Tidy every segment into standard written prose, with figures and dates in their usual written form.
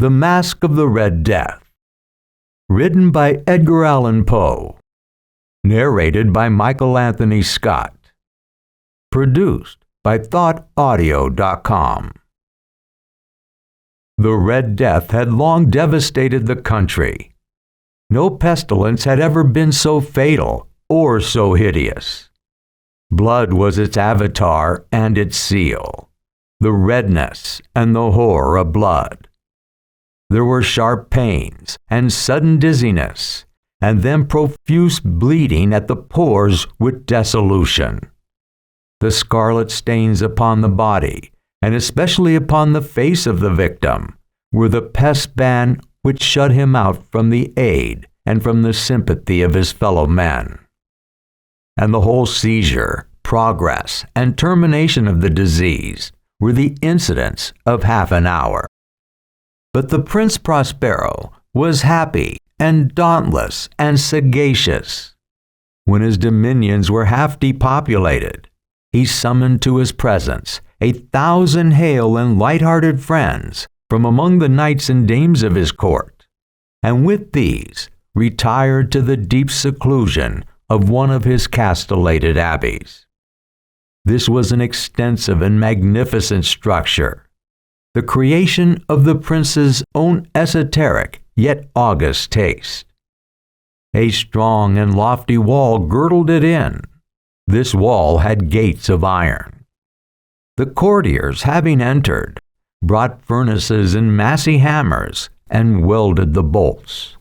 The Masque of the Red Death. Written by Edgar Allan Poe. Narrated by Michael Anthony Scott. Produced by ThoughtAudio.com. The Red Death had long devastated the country. No pestilence had ever been so fatal or so hideous. Blood was its avatar and its seal, the redness and the horror of blood. There were sharp pains and sudden dizziness, and then profuse bleeding at the pores with dissolution. The scarlet stains upon the body, and especially upon the face of the victim, were the pest ban which shut him out from the aid and from the sympathy of his fellow men. And the whole seizure, progress, and termination of the disease were the incidents of half an hour. But the Prince Prospero was happy and dauntless and sagacious. When his dominions were half depopulated, he summoned to his presence 1,000 hale and light-hearted friends from among the knights and dames of his court, and with these retired to the deep seclusion of one of his castellated abbeys. This was an extensive and magnificent structure, the creation of the prince's own esoteric yet august taste. A strong and lofty wall girdled it in. This wall had gates of iron. The courtiers, having entered, brought furnaces and massy hammers and welded the bolts.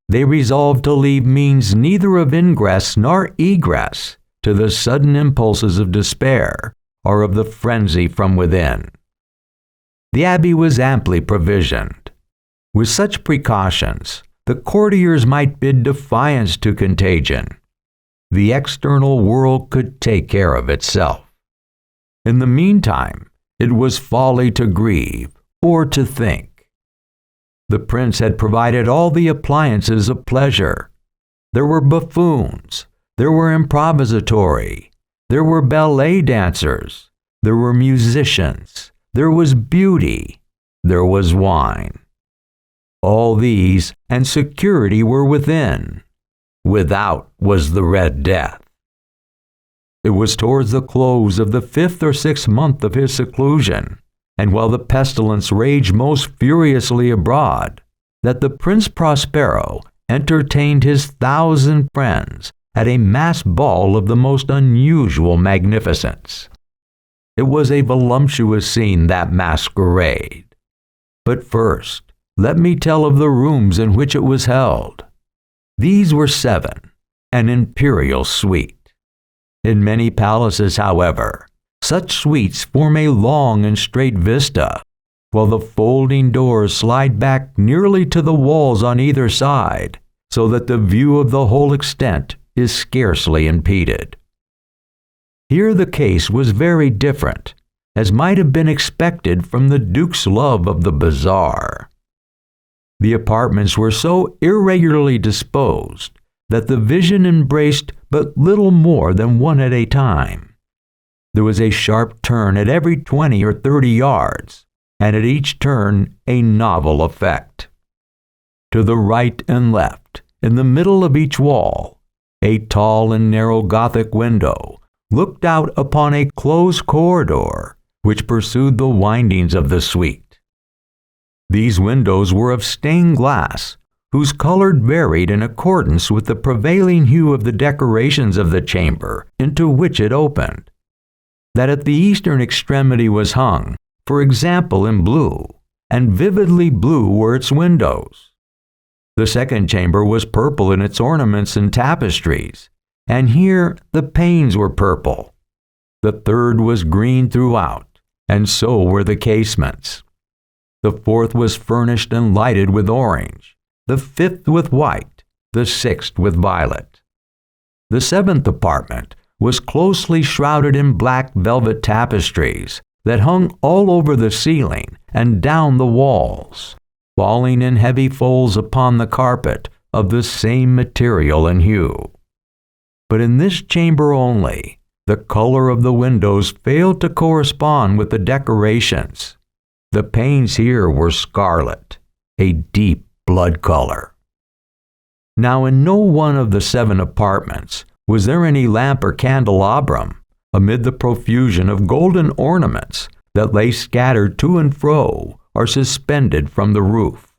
They resolved to leave means neither of ingress nor egress to the sudden impulses of despair or of the frenzy from within. The abbey was amply provisioned. With such precautions, the courtiers might bid defiance to contagion. The external world could take care of itself. In the meantime, it was folly to grieve or to think. The prince had provided all the appliances of pleasure. There were buffoons, there were improvisatori, there were ballet dancers, there were musicians, there was beauty, there was wine. All these and security were within. Without was the Red Death. It was towards the close of the 5th or 6th month of his seclusion, and while the pestilence raged most furiously abroad, that the Prince Prospero entertained his 1,000 friends at a masked ball of the most unusual magnificence. It was a voluptuous scene, that masquerade. But first, let me tell of the rooms in which it was held. These were 7, an imperial suite. In many palaces, however, such suites form a long and straight vista, while the folding doors slide back nearly to the walls on either side, so that the view of the whole extent is scarcely impeded. Here the case was very different, as might have been expected from the Duke's love of the bizarre. The apartments were so irregularly disposed that the vision embraced but little more than one at a time. There was a sharp turn at every 20 or 30 yards, and at each turn a novel effect. To the right and left, in the middle of each wall, a tall and narrow Gothic window looked out upon a closed corridor which pursued the windings of the suite. These windows were of stained glass, whose color varied in accordance with the prevailing hue of the decorations of the chamber into which it opened. That at the eastern extremity was hung, for example, in blue, and vividly blue were its windows. The second chamber was purple in its ornaments and tapestries, and here the panes were purple. The third was green throughout, and so were the casements. The fourth was furnished and lighted with orange, the fifth with white, the sixth with violet. The 7th apartment was closely shrouded in black velvet tapestries that hung all over the ceiling and down the walls, falling in heavy folds upon the carpet of the same material and hue. But in this chamber only, the color of the windows failed to correspond with the decorations. The panes here were scarlet, a deep blood color. Now in no one of the 7 apartments was there any lamp or candelabrum amid the profusion of golden ornaments that lay scattered to and fro or suspended from the roof.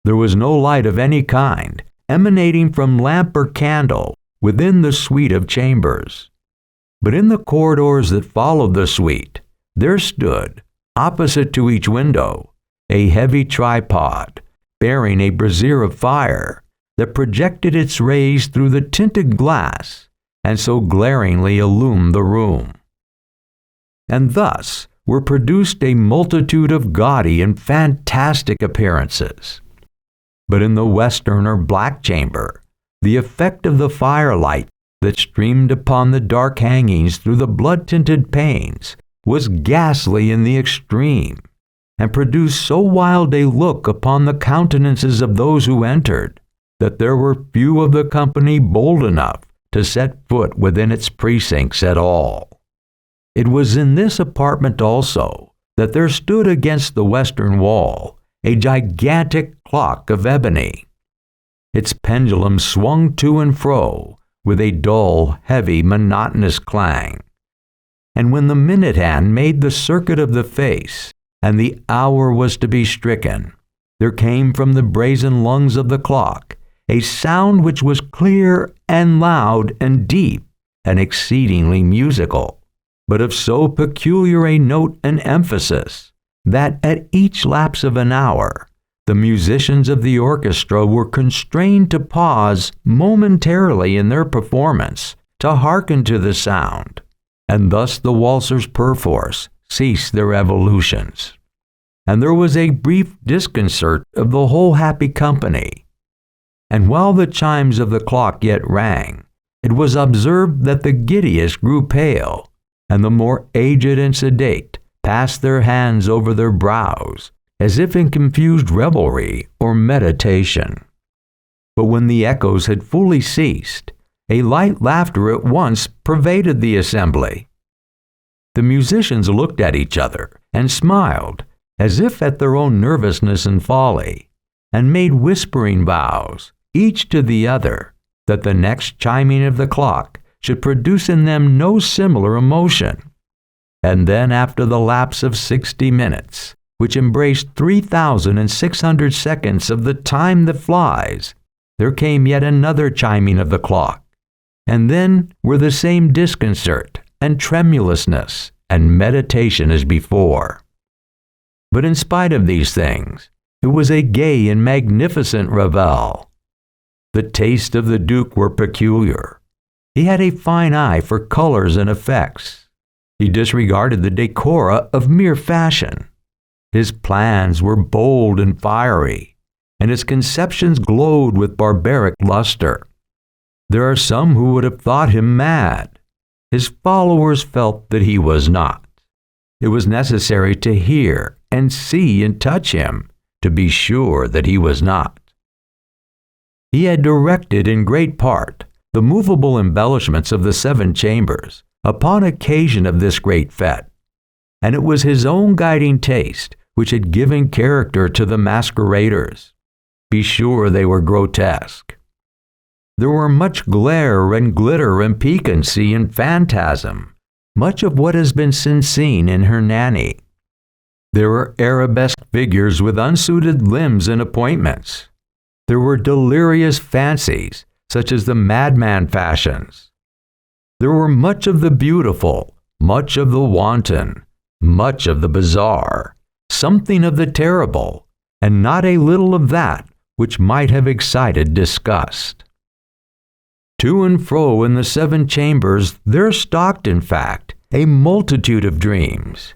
There was no light of any kind emanating from lamp or candle within the suite of chambers. But in the corridors that followed the suite, there stood, opposite to each window, a heavy tripod bearing a brazier of fire that projected its rays through the tinted glass and so glaringly illumined the room. And thus were produced a multitude of gaudy and fantastic appearances. But in the western or black chamber, the effect of the firelight that streamed upon the dark hangings through the blood-tinted panes was ghastly in the extreme, and produced so wild a look upon the countenances of those who entered, that there were few of the company bold enough to set foot within its precincts at all. It was in this apartment also that there stood against the western wall a gigantic clock of ebony. Its pendulum swung to and fro with a dull, heavy, monotonous clang. And when the minute hand made the circuit of the face, and the hour was to be stricken, there came from the brazen lungs of the clock a sound which was clear and loud and deep and exceedingly musical, but of so peculiar a note and emphasis that at each lapse of an hour the musicians of the orchestra were constrained to pause momentarily in their performance to hearken to the sound, and thus the waltzers perforce ceased their evolutions. And there was a brief disconcert of the whole happy company. And while the chimes of the clock yet rang, it was observed that the giddiest grew pale, and the more aged and sedate passed their hands over their brows, as if in confused revelry or meditation. But when the echoes had fully ceased, a light laughter at once pervaded the assembly. The musicians looked at each other and smiled, as if at their own nervousness and folly, and made whispering vows, each to the other, that the next chiming of the clock should produce in them no similar emotion. And then after the lapse of 60 minutes, which embraced 3,600 seconds of the time that flies, there came yet another chiming of the clock, and then were the same disconcert and tremulousness and meditation as before. But in spite of these things, it was a gay and magnificent revel. The tastes of the Duke were peculiar. He had a fine eye for colors and effects. He disregarded the decora of mere fashion. His plans were bold and fiery, and his conceptions glowed with barbaric luster. There are some who would have thought him mad. His followers felt that he was not. It was necessary to hear and see and touch him to be sure that he was not. He had directed in great part the movable embellishments of the 7 chambers upon occasion of this great fête, and it was his own guiding taste which had given character to the masqueraders. Be sure they were grotesque. There were much glare and glitter and piquancy and phantasm, much of what has been since seen in Hernani. There were arabesque figures with unsuited limbs and appointments. There were delirious fancies, such as the madman fashions. There were much of the beautiful, much of the wanton, much of the bizarre, something of the terrible, and not a little of that which might have excited disgust. To and fro in the 7 chambers there stalked, in fact, a multitude of dreams.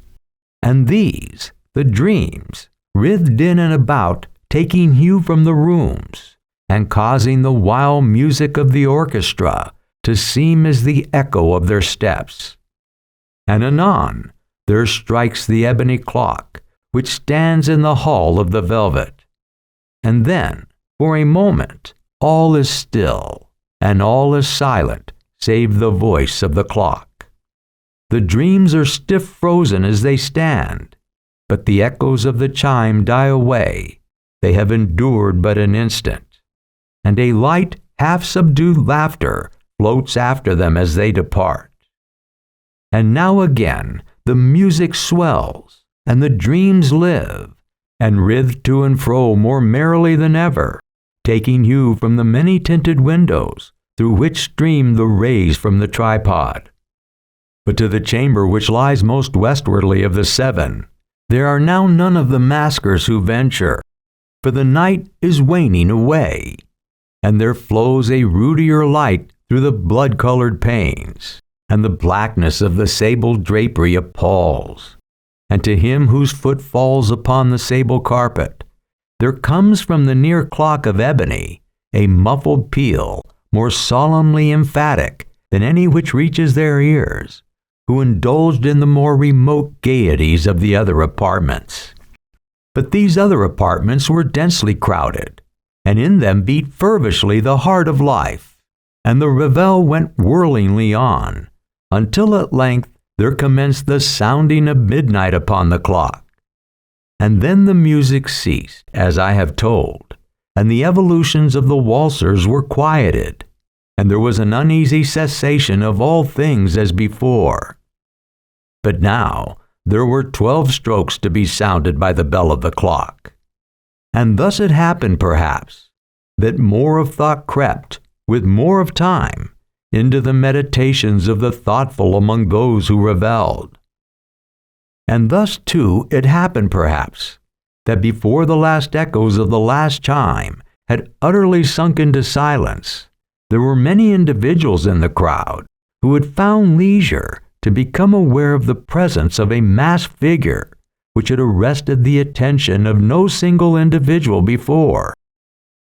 And these, the dreams, writhed in and about, taking hue from the rooms, and causing the wild music of the orchestra to seem as the echo of their steps. And anon there strikes the ebony clock, which stands in the hall of the velvet. And then, for a moment, all is still, and all is silent, save the voice of the clock. The dreams are stiff frozen as they stand, but the echoes of the chime die away, they have endured but an instant, and a light, half-subdued laughter floats after them as they depart. And now again the music swells, and the dreams live, and writhe to and fro more merrily than ever, taking hue from the many-tinted windows through which stream the rays from the tripod. But to the chamber which lies most westwardly of the seven, there are now none of the maskers who venture, for the night is waning away, and there flows a ruddier light through the blood-colored panes, and the blackness of the sable drapery appalls. And to him whose foot falls upon the sable carpet, there comes from the near clock of ebony a muffled peal more solemnly emphatic than any which reaches their ears, who indulged in the more remote gaieties of the other apartments. But these other apartments were densely crowded, and in them beat fervishly the heart of life, and the revel went whirlingly on, until at length there commenced the sounding of midnight upon the clock. And then the music ceased, as I have told, and the evolutions of the waltzers were quieted, and there was an uneasy cessation of all things as before. But now there were 12 strokes to be sounded by the bell of the clock. And thus it happened, perhaps, that more of thought crept, with more of time, into the meditations of the thoughtful among those who revelled. And thus, too, it happened, perhaps, that before the last echoes of the last chime had utterly sunk into silence, there were many individuals in the crowd who had found leisure to become aware of the presence of a masked figure which had arrested the attention of no single individual before.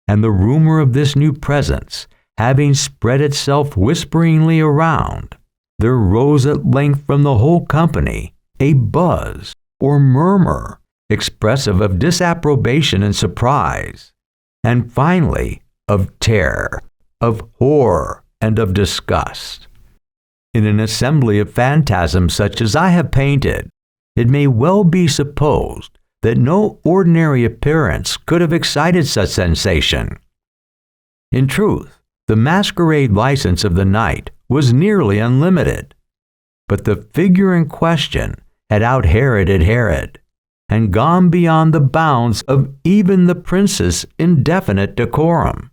And the rumor of this new presence having spread itself whisperingly around, there rose at length from the whole company a buzz or murmur expressive of disapprobation and surprise, and finally of terror, of horror, and of disgust. In an assembly of phantasms such as I have painted, it may well be supposed that no ordinary appearance could have excited such sensation. In truth, the masquerade license of the night was nearly unlimited, but the figure in question had out-Heroded Herod, and gone beyond the bounds of even the prince's indefinite decorum.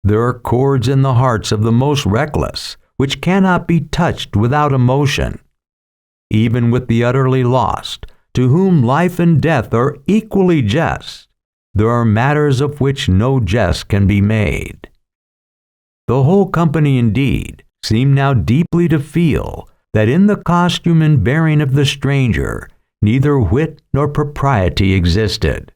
There are chords in the hearts of the most reckless which cannot be touched without emotion. Even with the utterly lost, to whom life and death are equally jest, there are matters of which no jest can be made. The whole company, indeed, seemed now deeply to feel that in the costume and bearing of the stranger neither wit nor propriety existed.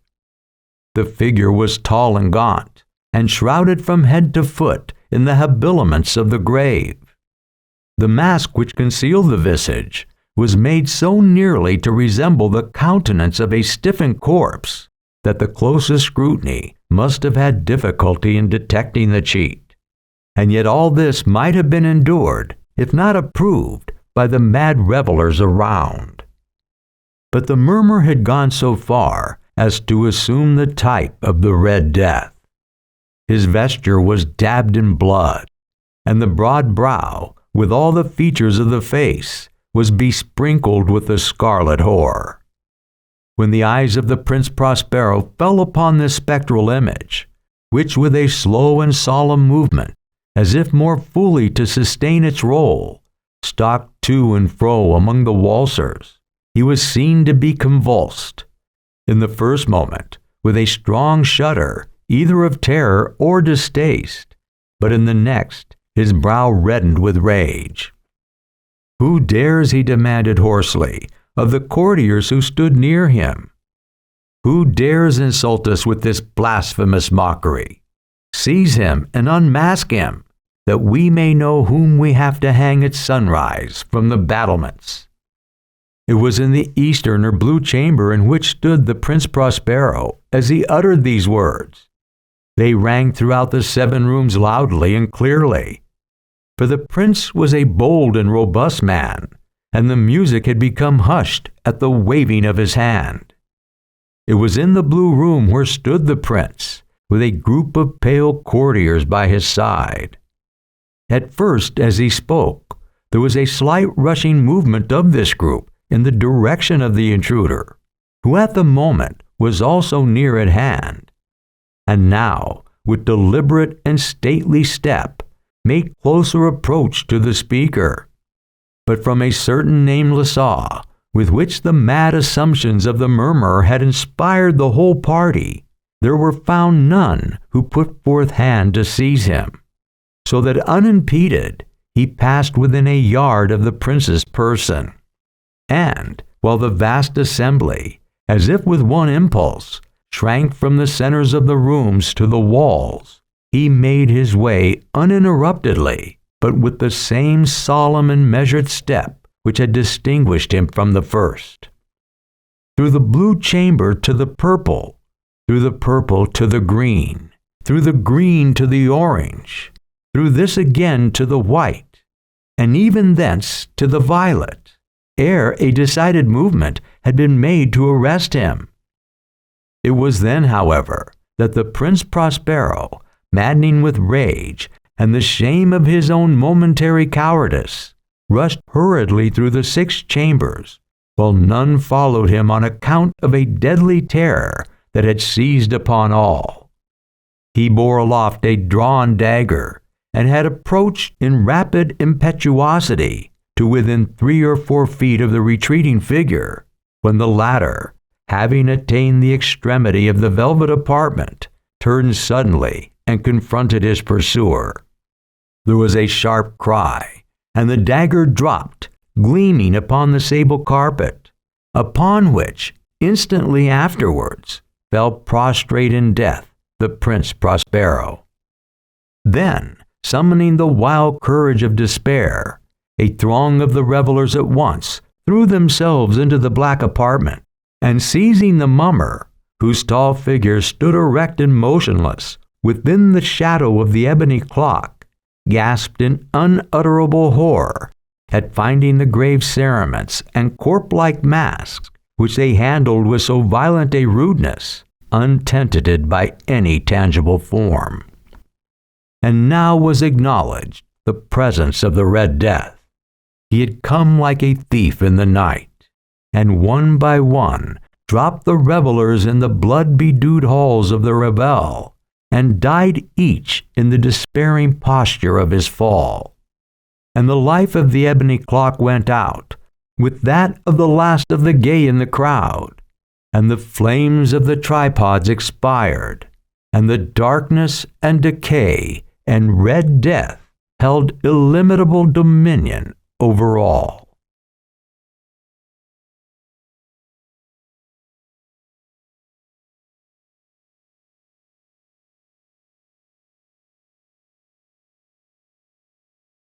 The figure was tall and gaunt, and shrouded from head to foot in the habiliments of the grave. The mask which concealed the visage was made so nearly to resemble the countenance of a stiffened corpse that the closest scrutiny must have had difficulty in detecting the cheat. And yet all this might have been endured, if not approved, by the mad revelers around. But the murmur had gone so far as to assume the type of the Red Death. His vesture was dabbed in blood, and the broad brow, with all the features of the face, was besprinkled with the scarlet horror. When the eyes of the Prince Prospero fell upon this spectral image, which with a slow and solemn movement, as if more fully to sustain its role, stalked to and fro among the waltzers, he was seen to be convulsed, in the first moment, with a strong shudder, either of terror or distaste, but in the next, his brow reddened with rage. "Who dares," he demanded hoarsely, of the courtiers who stood near him, "who dares insult us with this blasphemous mockery? Seize him and unmask him, that we may know whom we have to hang at sunrise from the battlements." It was in the eastern or blue chamber in which stood the Prince Prospero as he uttered these words. They rang throughout the 7 rooms loudly and clearly, for the prince was a bold and robust man, and the music had become hushed at the waving of his hand. It was in the blue room where stood the prince, with a group of pale courtiers by his side. At first, as he spoke, there was a slight rushing movement of this group in the direction of the intruder, who at the moment was also near at hand, and now, with deliberate and stately step, made closer approach to the speaker. But from a certain nameless awe, with which the mad assumptions of the murmurer had inspired the whole party, there were found none who put forth hand to seize him, so that unimpeded he passed within a yard of the prince's person. And, while the vast assembly, as if with one impulse, shrank from the centers of the rooms to the walls, he made his way uninterruptedly, but with the same solemn and measured step which had distinguished him from the first. Through the blue chamber to the purple, through the purple to the green, through the green to the orange, through this again to the white, and even thence to the violet, ere a decided movement had been made to arrest him. It was then, however, that the Prince Prospero, maddening with rage and the shame of his own momentary cowardice, rushed hurriedly through the 6 chambers, while none followed him on account of a deadly terror that had seized upon all. He bore aloft a drawn dagger, and had approached in rapid impetuosity to within 3 or 4 feet of the retreating figure, when the latter, having attained the extremity of the velvet apartment, turned suddenly and confronted his pursuer. There was a sharp cry, and the dagger dropped, gleaming upon the sable carpet, upon which, instantly afterwards, fell prostrate in death the Prince Prospero. Then, summoning the wild courage of despair, a throng of the revelers at once threw themselves into the black apartment, and seizing the mummer, whose tall figure stood erect and motionless within the shadow of the ebony clock, gasped in unutterable horror at finding the grave cerements and corpse-like masks which they handled with so violent a rudeness, untenanted by any tangible form. And now was acknowledged the presence of the Red Death. He had come like a thief in the night, and one by one dropped the revelers in the blood-bedewed halls of the revel, and died each in the despairing posture of his fall. And the life of the ebony clock went out, with that of the last of the gay in the crowd, and the flames of the tripods expired, and the darkness and decay and Red Death held illimitable dominion over all.